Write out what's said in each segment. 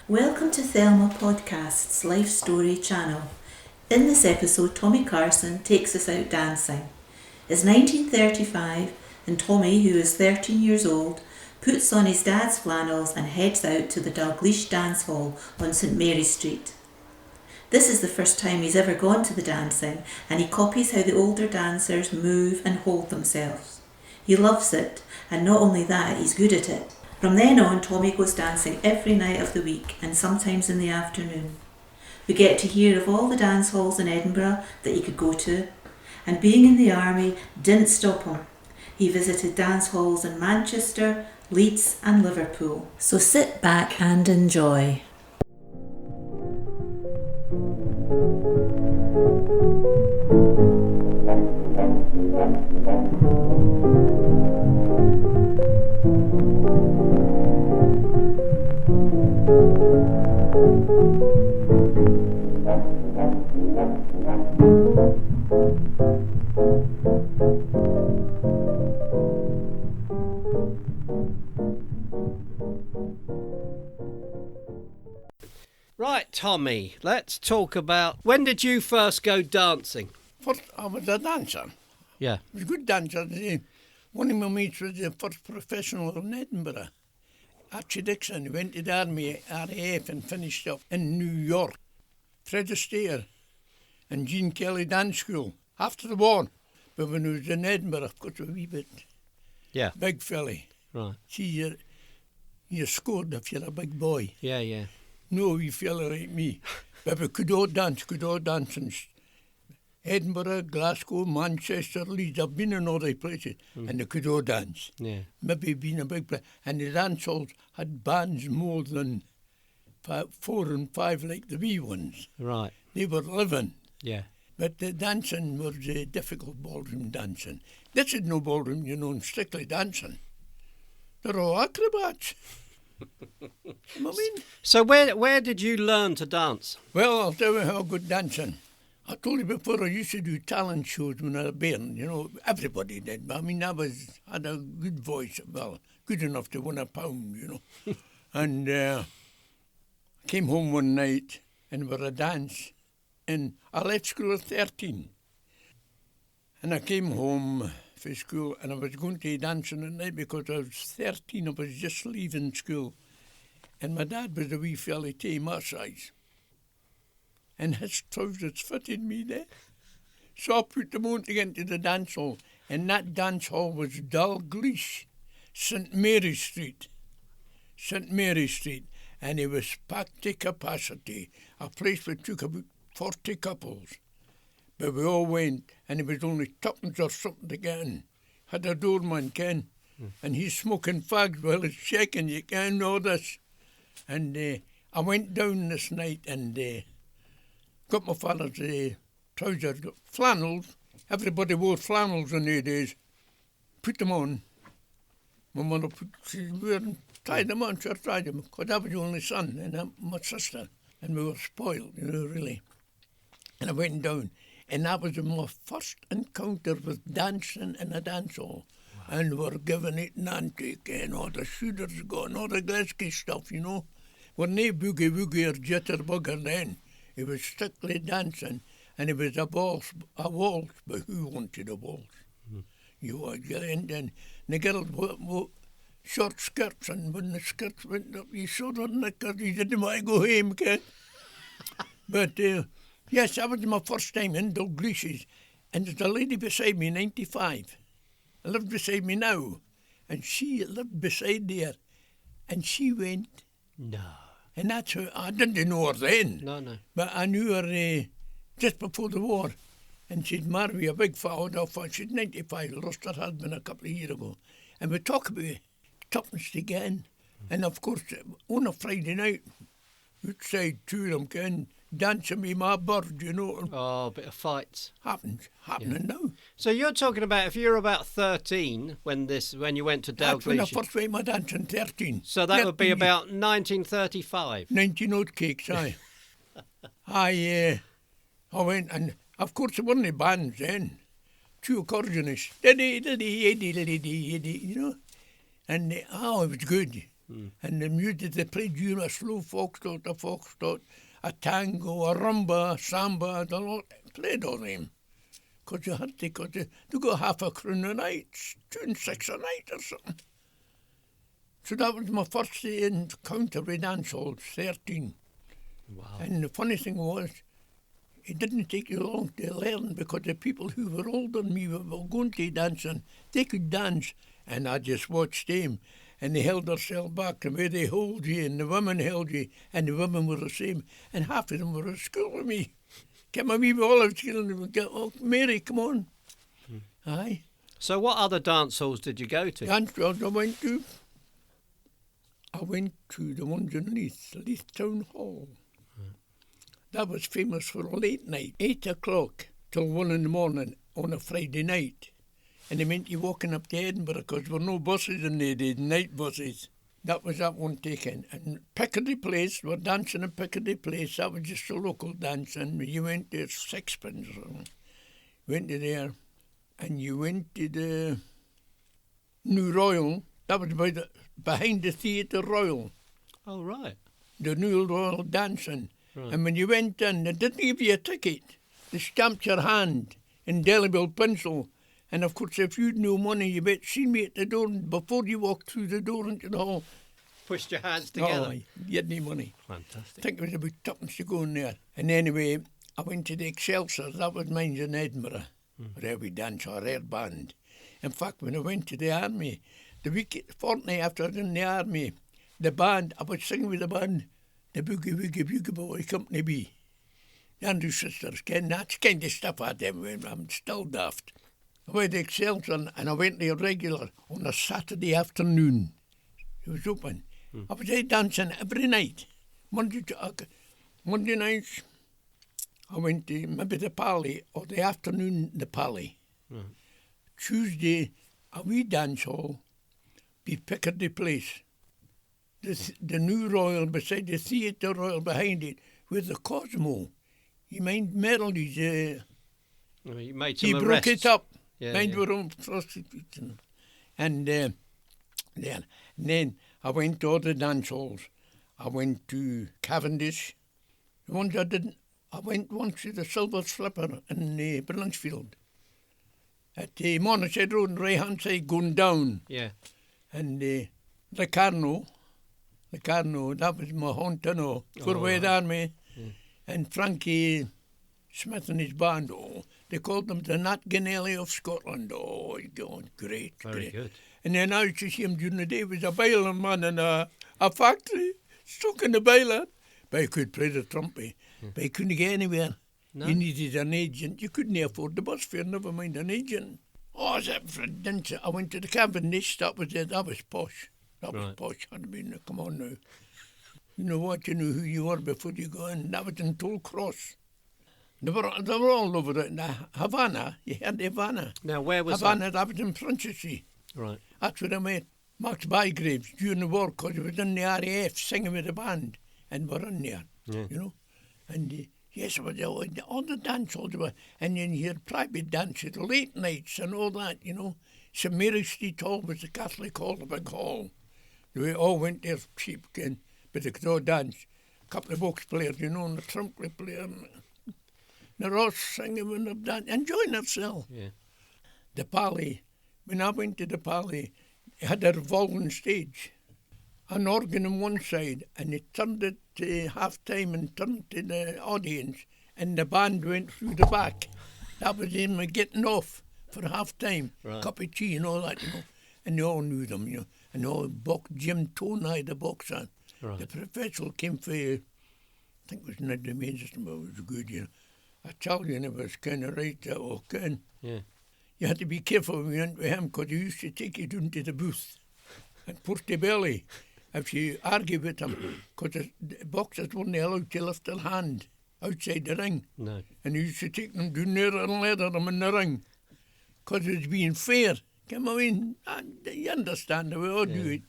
Welcome to Thelma Podcast's Life Story channel. In this episode, Tommy Carson takes us out dancing. It's 1935 and Tommy, who is 13 years old, puts on his dad's flannels and heads out to the Dalgleish Dance Hall on St Mary Street. This is the first time he's ever gone to the dancing, and he copies how the older dancers move and hold themselves. He loves it, and not only that, he's good at it. From then on, Tommy goes dancing every night of the week and sometimes in the afternoon. We get to hear of all the dance halls in Edinburgh that he could go to, and being in the army didn't stop him. He visited dance halls in Manchester, Leeds and Liverpool. So sit back and enjoy. Right, Tommy, let's talk about when did you first go dancing? First, I was a dancer. Yeah. I was a good dancer. One of my mates was the first professional in Edinburgh. Archie Dixon. He went to the army, RAF, and finished up in New York. Fred Astaire and Jean Kelly Dance School after the war. But when I was in Edinburgh, of course, a wee bit big filly. Right. See, you scored if you're a big boy. Yeah. No wee fella like me. But we could all dance in Edinburgh, Glasgow, Manchester, Leeds. I've been in all the places, and they could all dance. Yeah. Maybe been a big place. And the dance halls had bands more than 4 and 5 like the wee ones. Right. They were living. Yeah. But the dancing was difficult ballroom dancing. This is no ballroom, strictly dancing. They're all acrobats. I mean, So where did you learn to dance? well, I'll tell you how good dancing. I told you before, I used to do talent shows when I was a bairn. Everybody did. But I mean, had a good voice, well, good enough to win a pound, And came home one night and we were a dance. And I left school at 13. And I came home from school and I was going to dancing at night because I was 13. I was just leaving school. And my dad was a wee fella too, my size. And his trousers fitted me there. So I put them on to get into the dance hall. And that dance hall was Dalgleish, St Mary Street. St Mary Street. And it was packed to capacity. A place that took about 40 couples. But we all went, and it was only tuppence or something to get in. Had a doorman, Ken, and he's smoking fags while he's shaking, you can't know this. And I went down this night and got my father's trousers, got flannels. Everybody wore flannels in the days. Put them on. My mother tried them on, so I tried them, because I was the only son, and my sister. And we were spoiled, really. And I went down. And that was my first encounter with dancing in a dance hall. Wow. And we're giving it Nantic and all the shooters going, all the Glasgow stuff, We're no boogie-woogie or jitterbugger then. It was strictly dancing. And it was a waltz, but who wanted a waltz? You were getting in. The girls wore short skirts, and when the skirts went up, you saw their knickers, you didn't want to go home, Ken. But... yes, that was my first time in Dalgleish. And there's a lady beside me, 95. Lived beside me now. And she lived beside there. And she went. No. And that's how, I didn't know her then. No. But I knew her just before the war. And she'd married a big fella. She's 95, lost her husband a couple of years ago. And we talk about tuppence to get in. And of course, on a Friday night, outside two of them, Ken, dancing with my bird, Oh, a bit of fights. Happening now. So you're talking about if you're about 13 when you went to That's when I Dalgleish. first went my dancing, 13. So that would be about 1935. 19 odd cakes, aye. I went, and of course there weren't any bands then. 2 accordionists, and it was good. And the music they played, you know, a slow foxtrot, a tango, a rumba, a samba, the lot played all them. Because you had to, they got half a crown a night, 2 and 6 a night or something. So that was my first encounter with dance halls, 13. Wow. And the funny thing was, it didn't take you long to learn because the people who were older than me were going to dancing. They could dance, and I just watched them. And they held themselves back, the way they hold you, and the women held you, and the women were the same. And half of them were at school with me. Get my wee olive children and go, oh, Mary, come on. Aye. So what other dance halls did you go to? Dance halls I went to the ones in Leith Town Hall. That was famous for a late night, 8 o'clock till 1 in the morning on a Friday night. And they meant you walking up to Edinburgh because there were no buses in there, they had night buses. That was that one taken. And Piccadilly Place, we're dancing in Piccadilly Place, that was just a local dance. And you went to Sixpence, went to there. And you went to the New Royal, that was behind the Theatre Royal. Oh, right. The New Royal dancing. Right. And when you went in, they didn't give you a ticket. They stamped your hand, indelible pencil. And of course, if you'd no money, you bet see me at the door before you walked through the door into the hall. Pushed your hands together. Oh, you had no money. Fantastic. I think it was about tuppence to go in there. And anyway, I went to the Excelsior. That was mine in Edinburgh, where we danced our air band. In fact, when I went to the army, the fortnight after I was in the army, the band, I was singing with the band, the Boogie Woogie Boogie Boy Company B. The Andrew Sisters, that's kind of stuff I did when I'm still daft. I went to Excelsior and I went there regular on a Saturday afternoon. It was open. I was there dancing every night. Monday nights, I went to maybe the Pally, or the afternoon the Pally. Tuesday, a wee dance hall, be Piccadilly Place. The New Royal beside the Theatre Royal behind it, with the Cosmo. You mind Merrill's, You made some he broke arrests. it up. Yeah, Mind yeah. were on prostitution. And then I went to other dance halls. I went to Cavendish. The ones I didn't, I went once to the Silver Slipper in Brillinsfield. At the Monastery Road, right-hand side, going down. Yeah. And the Carno, that was my haunt, you know, for West Army. And Frankie Smith and his band, they called them the Nat Ginelli of Scotland. Oh, God, great. Very good. And then I used to see him during the day. He was a baler man in a factory, stuck in the baler. But he could play the trumpet, but he couldn't get anywhere. No. You needed an agent. You couldn't afford the bus fare, never mind an agent. Oh, I went to the Cavendish, that was it. That was posh. That was posh. I'd been, come on now. You know what, you know who you were before you go in. That was in Toll Cross. They were all over it. Havana, you heard Havana. Now, where was Havana, that was in Princessy. Right. That's where I met Max Bygraves during the war, because he was in the RAF singing with the band, and we're in there, you know. And yes, all the dance halls were, and then you had private dances, late nights and all that, you know. St Mary's Street Hall was the Catholic hall, the big hall. We all went there cheap again, but they could all dance. A couple of box players, you know, and the trumpet player. They're all singing and they're dancing, enjoying themselves. Yeah. The Pally, when I went to the Pally, it had a revolving stage, an organ on one side, and it turned it to half-time and turned to the audience, and the band went through the back. That was him getting off for half-time, cup of tea and all that, you know. And they all knew them, you know. And all Jim Toney, the boxer. Right. The professional came for, I think it was not the Manchester, but it was good, you know. Italian, it was kind of right, Yeah. You had to be careful when you went with him, because he used to take you down to the booth and put the belly if you argue with him, because the boxers weren't allowed to lift their hand outside the ring. No. And he used to take them down there and leather them in the ring, because it was being fair. Come on, you understand, we all do it.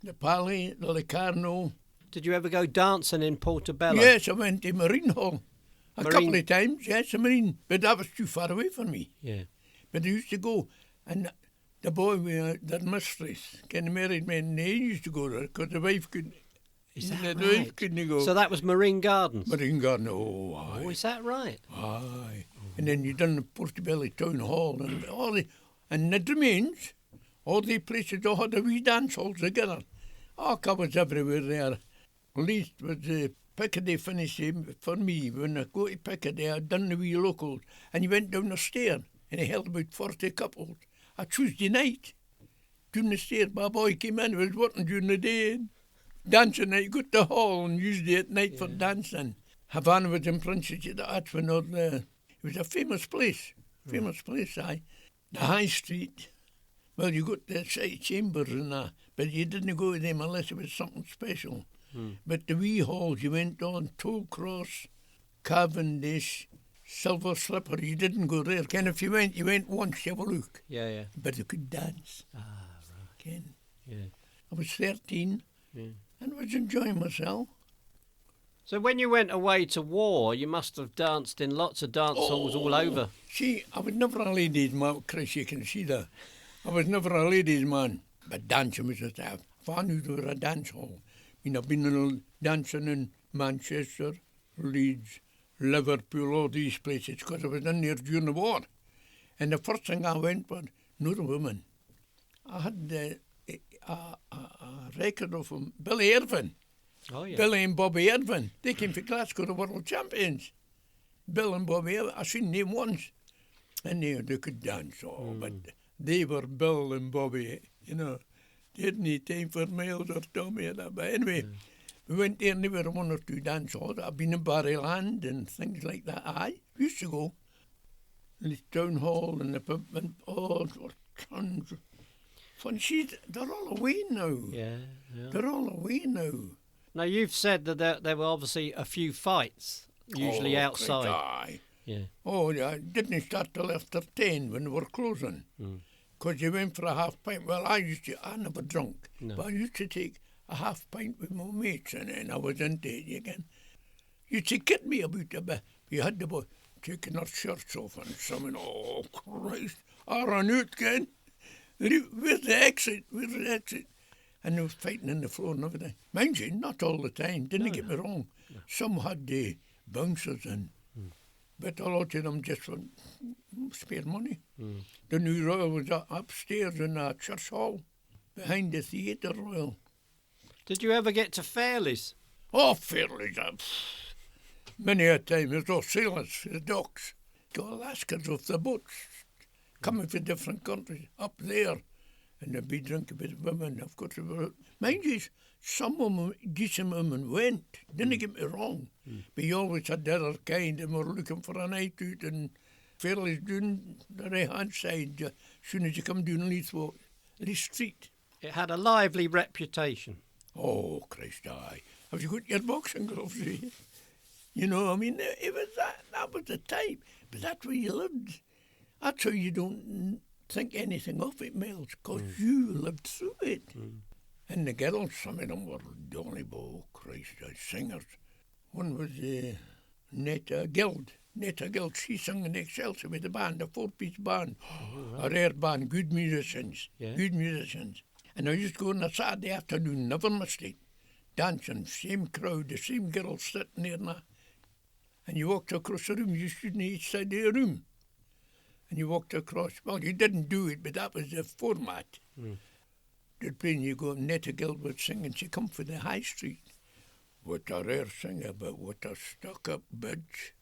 The Pally, the Locarno. Did you ever go dancing in Portobello? Yes, I went to Marine Hall a couple of times, yes, Marine, but that was too far away for me. Yeah. But I used to go, and the boy with their mistress, getting married men, they used to go there because the wife couldn't. Is that the right? wife couldn't go. So that was Marine Gardens? Marine Garden, oh, aye. Oh, is that right? Aye. And then you done the Portobello Town Hall and and it remains, all the places all had a wee dance halls together. Oh, covers everywhere there. Least was Piccadilly finish for me. When I go to Piccadilly, I'd done the wee locals. And you went down the stair and he held about 40 couples. A Tuesday night, down the stair, my boy came in, was working during the day. Dancing, I got the hall and used it at night for dancing. Havana was in Princess, that's when it was a famous place, aye. The High Street, well, you got the side chambers and that, but you didn't go to them unless it was something special. But the wee halls, you went on Tollcross, Cavendish, Silver Slipper, you didn't go there. Ken, if you went once, you have a look. Yeah. But you could dance. Ah, right. Ken. Yeah. I was 13 and was enjoying myself. So when you went away to war, you must have danced in lots of dance halls all over. See, I was never a ladies' man, Chris, you can see that. I was never a ladies' man, but dancing was just that. If I knew there was a dance hall, I've been dancing in Manchester, Leeds, Liverpool, all these places, because I was in there during the war. And the first thing I went was, not a woman. I had a record of him, Billy Irvin. Oh, yeah. Billy and Bobby Irvin. They came from Glasgow, the world champions. Bill and Bobby Irvin, I seen them once. And they could dance, but they were Bill and Bobby, you know. They hadn't any time for Miles or Tommy or that. But anyway, we went there and there were one or two dance halls. I've been in Barryland and things like that. Aye, we used to go. And the town hall and the pub and tons of fun. See, they're all away now. Yeah. They're all away now. Now, you've said that there were obviously a few fights, usually outside. Aye. Yeah. Oh, yeah, it didn't start till after 10 when we were closing. Because you went for a half pint. Well, I never drunk, but I used to take a half pint with my mates and then I was into it again. Used to kid me about it, but you had the boy taking our shirts off and something, oh, Christ, I ran out again. Where's the exit? And they was fighting on the floor and everything. Mind you, not all the time, didn't get me wrong. No. Some had the bouncers in, but a lot of them just for spare money. The New Royal was upstairs in a church hall, behind the Theatre Royal. Did you ever get to Fairlies? Oh, Fairlies, many a time. There's all sailors for the docks. Got Alaskans off the boats, coming from different countries, up there. And they'd be drinking with women, of course. Mind you, some women, decent women went, didn't get me wrong. But you always had the other kind and were looking for a night out and Fairly's doing the right-hand side as soon as you come down Leith Street. It had a lively reputation. Oh, Christ, aye. Have you got your boxing gloves here? You know, I mean, it was that was the time. But that's where you lived. That's how you don't think anything of it, Miles, because you lived through it. And the girls, some of them were Donegal, Christ, singers. One was Netta Guild. She sang in Excelsior with the band, a 4-piece band, a rare band, good musicians. And I used to go on a Saturday afternoon, never missed it, dancing, same crowd, the same girls sitting there now. And you walked across the room, you stood on each side of the room. And you walked across. Well, you didn't do it, but that was the format. They'd play and you go, Netta Guild would sing, and she come for the High Street. What a rare singer, but what a stuck-up bitch.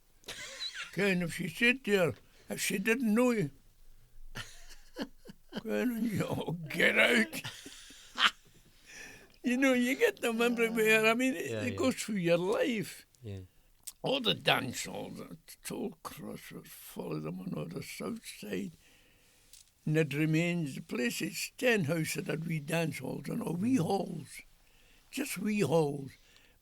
Ken, if she sat there, if she didn't know you, Ken, get out. You know, you get them everywhere. I mean, it goes through your life. Yeah. All the dance halls, the Tollcross was full of them on the south side. And it remains, the place is Stenhouse that had wee dance halls and all wee halls. Just wee halls.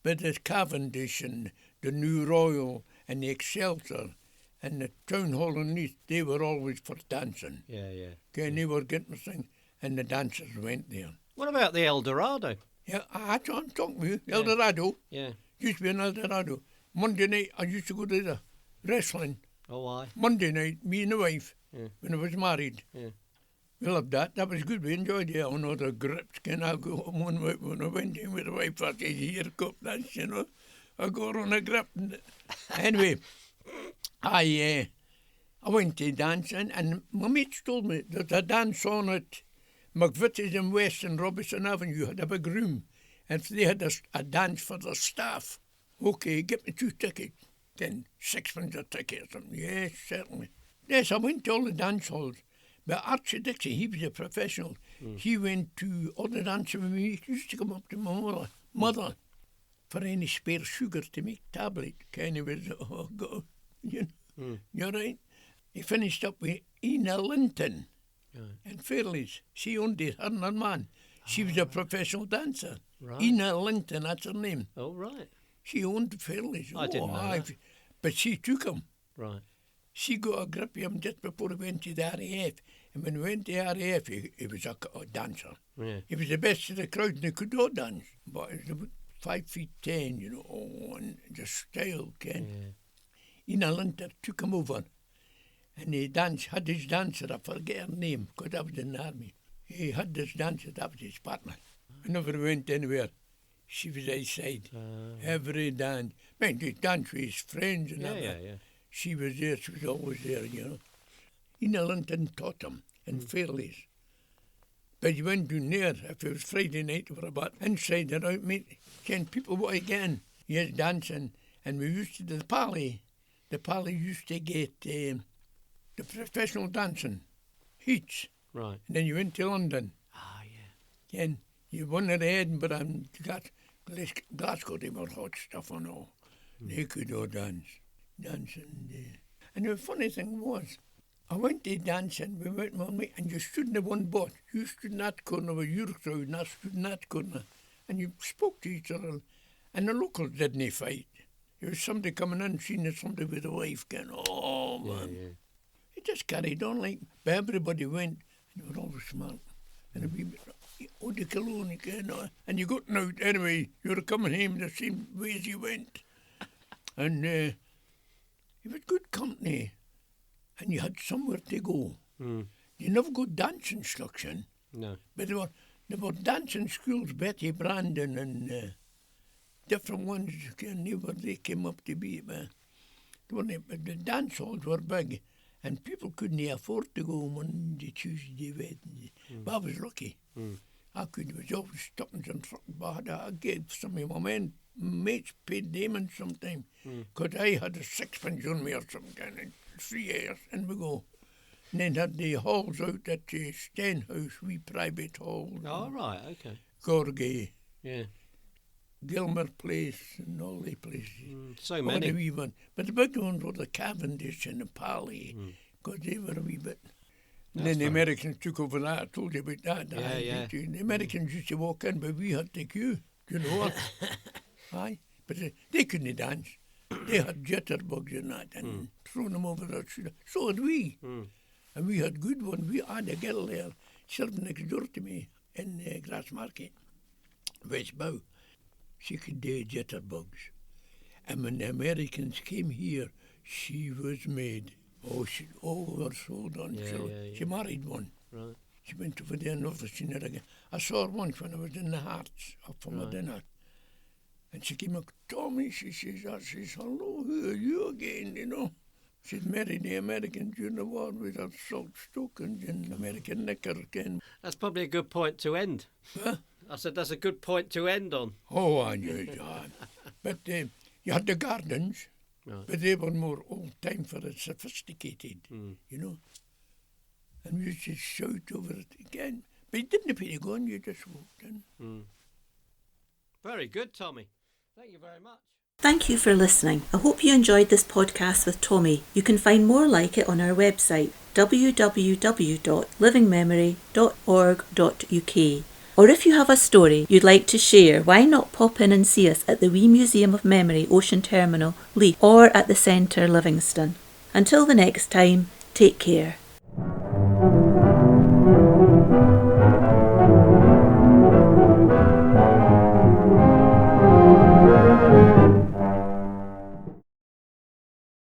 But the Cavendish and the New Royal and the Excelsior and the Town Hall in Leith, they were always for dancing. Yeah. Okay, and they were getting the thing, and the dancers went there. What about the Eldorado? Yeah, I'm talking with you. Eldorado. Yeah. Used to be an Eldorado. Monday night, I used to go to the wrestling. Oh, why? Monday night, me and the wife, when I was married. Yeah. We loved that. That was good. We enjoyed it. On other grips. Can I go home one week when I went in with the wife? I said, here, cup dance, you know. I go on a grip. Anyway, I went to dancing, and my mates told me there's a dance on at McVitie's in West and Robertson Avenue. Had a big room, and they had a dance for the staff. Okay, get me 2 tickets. Then £6 a ticket or something. Yes, certainly. Yes, I went to all the dance halls. But Archie Dixie, he was a professional. He went to all the dancing with me. He used to come up to my mother for any spare sugar to make tablet. Kenny was, oh God, you know, you're right. He finished up with Ina Linton in Fairleys. She owned it, her and her man. She was a professional dancer. Right. Ina Linton, that's her name. Oh, right. She owned Fairleys. I didn't know that. But she took him. Right. She got a grip of him just before he went to the RAF. And when he went to the RAF, he was a dancer. Yeah. He was the best of the crowd and he could not dance. But he was about 5'10", you know, and the style, Ken. Ina Linton took him over and he had his dancer, I forget her name, because I was in the army. He had this dancer, that was his partner. Whenever he went anywhere, she was outside. Every dance. Man, he danced with his friends and that. Yeah. She was there, she was always there, you know. Ina Linton taught him in Fairleys. But you went down there, if it was Friday night, we were about inside and out, mate. Ken, people what again? Yes, dancing. And we used to do the Pally used to get the professional dancing heats. Right. And then you went to London. Ah, yeah. Ken, you won at Edinburgh and Glasgow, they were hot stuff and all. They could all dance. Dancing there. And the funny thing was, I went to dancing, we went with me, and you stood in the one boat. You stood in that corner with your crowd, and I stood in that corner. And you spoke to each other, and the locals didn't fight. There was somebody coming in, seeing somebody with a wife, going, oh, man. Yeah. It just carried on like, but everybody went, and they were always smart. And a wee bit, oh, the cologne again, and you got out anyway, you were coming home the same way as you went. And it was good company, and you had somewhere to go. You never got dance instruction. No. But there were dancing schools, Betty Brandon and different ones, they came up to be. But the dance halls were big, and people couldn't afford to go Monday, Tuesday, Wednesday. But I was lucky. I could, there was always stoppings in front, but I gave some of my mates paid them in sometime, because I had a £6 on me or something, and 3 years, and we go. And then had the halls out at the Stenhouse, wee private halls. Oh, right, okay. Gorgie, Yeah. Gilmer Place, and all the places. So many. The wee one. But the big ones were the Cavendish and the Pally, because they were a wee bit. And then the Americans took over that. I told you about that. Yeah. The Americans used to walk in, but we had to queue. Do you know what? Aye. But they couldn't dance. They had jitterbugs and that, and thrown them over their shoulder. So had we. And we had good ones. We had a girl there, she lived next door to me in Grassmarket, West Bow. She could do jitterbugs. And when the Americans came here, she was made. Oh, she oversold on. She married one. Right. She went over there and never seen her again. I saw her once when I was in the Hearts up for my dinner. And she came up, Tommy, she says, hello, who are you again, you know? She'd married the American during the war with her salt stockings and American knicker again. That's probably a good point to end. Huh? I said that's a good point to end on. Oh, I knew that. But you had the gardens, but they were more old-time for it, sophisticated, you know. And you just shout over it again. But you didn't pay to go in, you just walked in. Very good, Tommy. Thank you very much. Thank you for listening. I hope you enjoyed this podcast with Tommy. You can find more like it on our website, www.livingmemory.org.uk. Or if you have a story you'd like to share, why not pop in and see us at the Wee Museum of Memory, Ocean Terminal, Leith, or at the Centre, Livingston. Until the next time, take care.